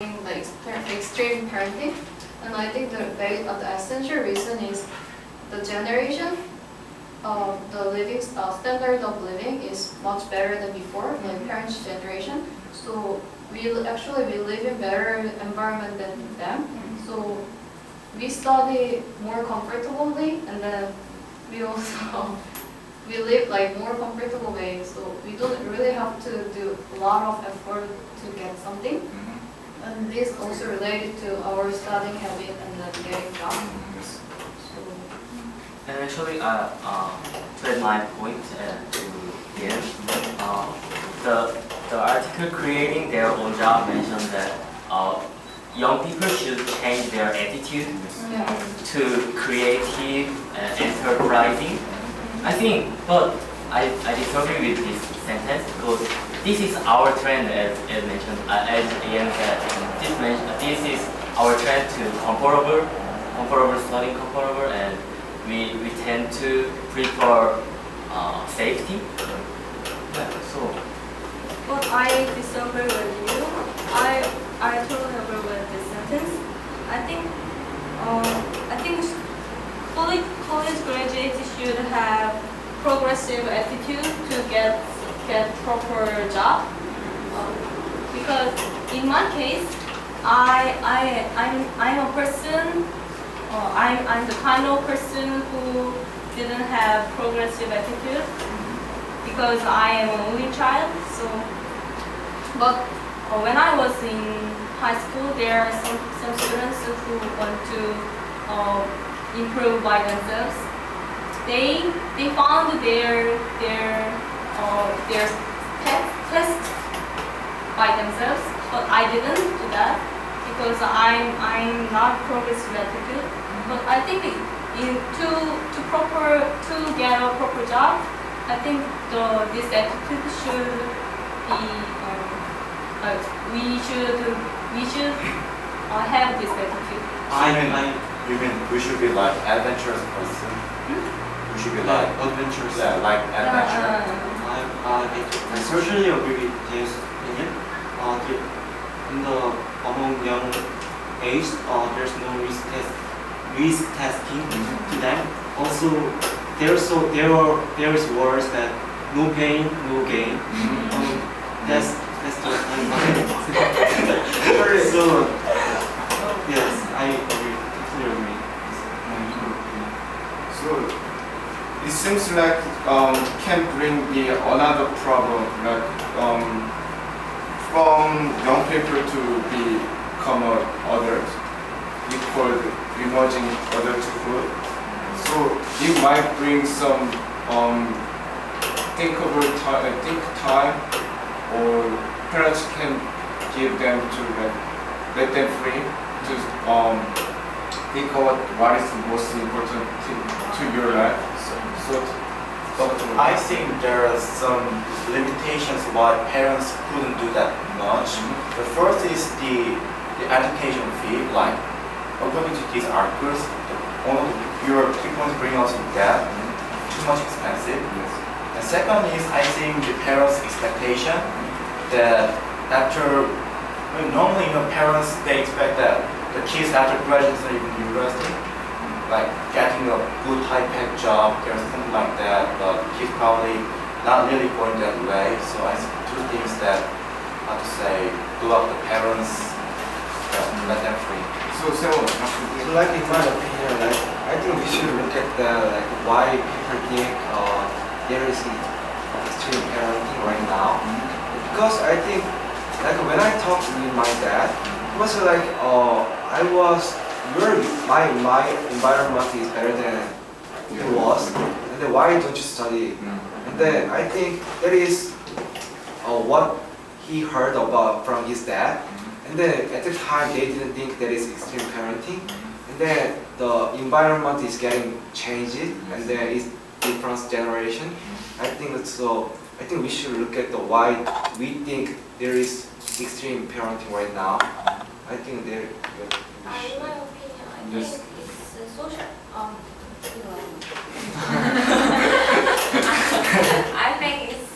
like extreme parenting, and I think the essential reason is the generation. The living standard of living is much better than before, like parents' generation. So we live in better environment than them. So we study more comfortably, and then we also we live like more comfortable way. So we don't really have to do a lot of effort to get something. And this also related to our studying habit and then getting job. So, And actually, to add my point to here, the article creating their own job mentioned that young people should change their attitude to creative and enterprising. I think, but I disagree with this sentence because this is our trend as mentioned, as Ian said. This is our trend to comfortable studying comfortable, and we tend to prefer safety. Yeah, so. But I disagree with you. I totally agree with this sentence. I think college graduates should have progressive attitude to get proper job. Because in my case, I'm a person. I'm the kind of person who didn't have progressive attitude because I am an only child. So, but when I was in high school, there are some students who want to improve by themselves. They found their test by themselves, but I didn't do that because I'm not progressive attitude. But I think to get a proper job, I think this attitude should be we should have this attitude. You mean we should be like adventurous person? We should be like adventurous. Yeah, like adventure. I certainly agree with his opinion. Among young age, there's no risk testing to them. Also, there is words that no pain, no gain. That's the so yes, I agree. Totally agree. So it seems like can bring the another problem, like from young people to become adults, equal emerging adulthood. So it might bring some think time, or parents can give them to let them free to think about what is the most important thing to your life. But I think there are some limitations why parents couldn't do that much. The first is the education fee. Like according to these articles, your people bring us debt, too much expensive. And second is I think the parents' expectation that normally parents they expect that the kids after graduating from university, like getting a good high-paid job, there's something like that, but kids probably not really going that way. So I do things that, how to say, do up the parents, let them free. So like in my opinion, like I think we should look at why people think there is extreme parenting right now. Because I think when I talked with my dad, it was like my environment is better than it was, and then why don't you study? And then I think that is what he heard about from his dad. And then at the time they didn't think that is extreme parenting. And then the environment is getting changed, and then it's different generation. I think so. I think we should look at why we think there is extreme parenting right now. I think there. In my opinion, I think it's social. I think it's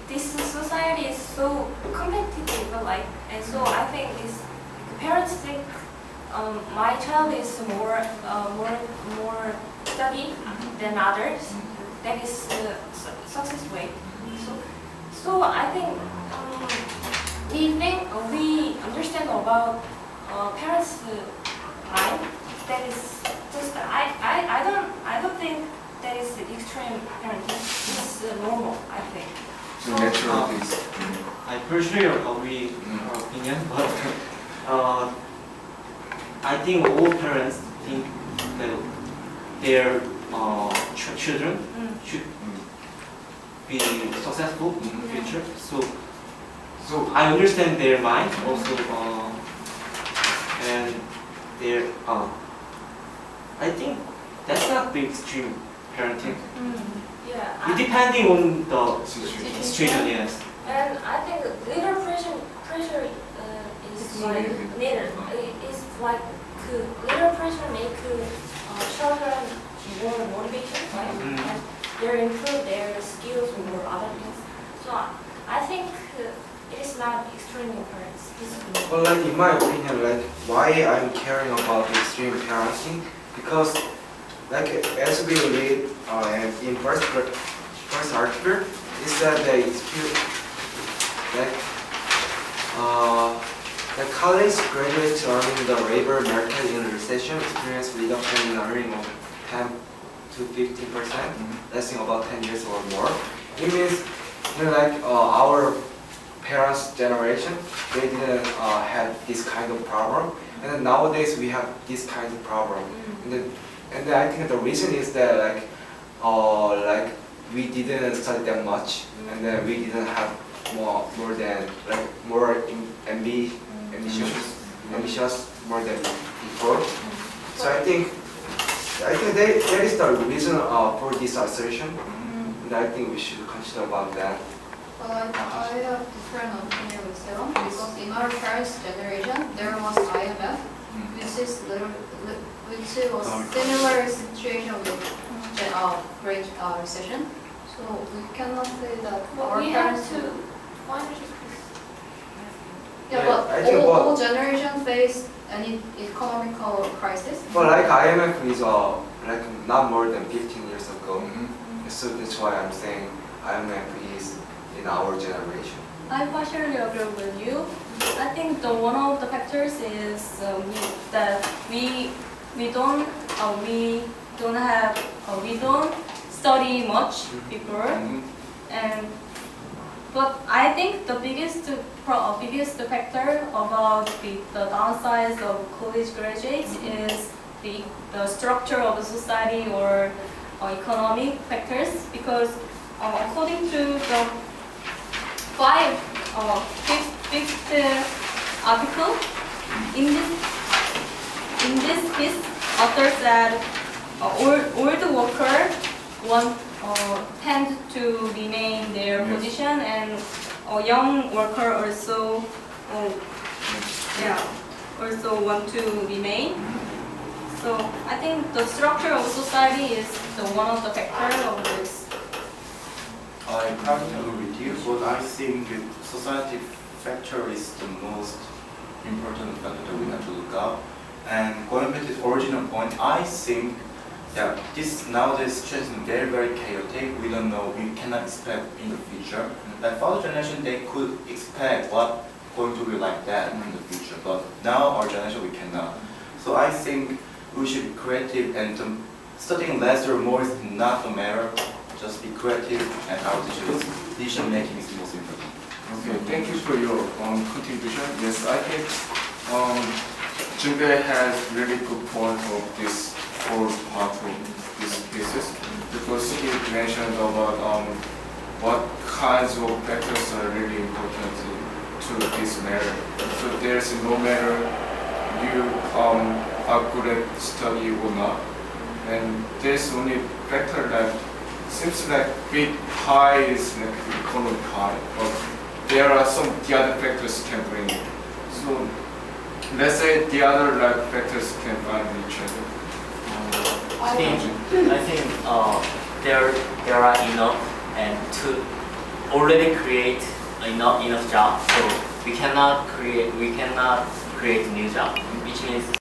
this society is so competitive live a life. And so I think it's, parents think my child is more study than others. That is the success way. So I think we understand about parents' mind. That is just I don't think that is extreme parenting. It's normal, I think. So natural is. I personally agree our opinion, but I think all parents think that their children should be successful in the future. So I understand their mind also, and their I think that's not the extreme parenting. Yeah. It depending on the Situation. situation, yes. And I think little pressure is It's like needed. needed. It's like little pressure make children more motivation, right? And they improve their skills or other things. So I think it is not extreme parents. Well, like in my opinion, like why I'm caring about extreme parenting, because like as we read in first article, it said that the college graduates earning the labor market in recession experience reduction in earning of 10 to 15%, lasting about 10 years or more. It means, like our parents' generation, they didn't have this kind of problem, and then nowadays we have this kind of problem. And then I think the reason is that like we didn't study that much, and then we didn't have more ambitious more than before. So I think that is the reason for this assertion, and I think we should consider about that. Well, I have different opinion with Serum because in our parents' generation there was IMF, which was similar situation with the Great Recession. So we cannot say that our We have parents. to manage. Yeah, Yeah, but I think all generation face any economical crisis. But like IMF is like not more than 15 years ago, Mhm. so that's why I'm saying IMF is in our generation. I partially agree with you. I think one of the factors is that we don't study much before, but I think the biggest factor about the downsides of college graduates is the structure of the society or economic factors, because according to the fifth article in this piece, author said old worker tend to remain their Yes. position, and young worker also want to remain. So I think the structure of society is one of the factors of this. I partly agree with you, but I think the society factor is the most important factor that we have to look up. And going back to the original point, I think that this nowadays situation is very, very chaotic. We don't know, we cannot expect in the future. Like father generation, they could expect what going to be like that in the future, but now our generation we cannot. So I think we should be creative, and studying less or more is not the matter. Just be creative, and our decision making is the most important. Okay, thank you for your contribution. Yes, I think Junpei has really good point of this whole part of these pieces, because he mentioned about what kinds of factors are really important to this matter. So there's no matter you are good at study or not, and there's only factor that seems like bit high is like economic high, but there are the other factors can bring it. So let's say the other like factors can find each other. I think there are enough and to already create enough jobs. So we cannot create new job, which means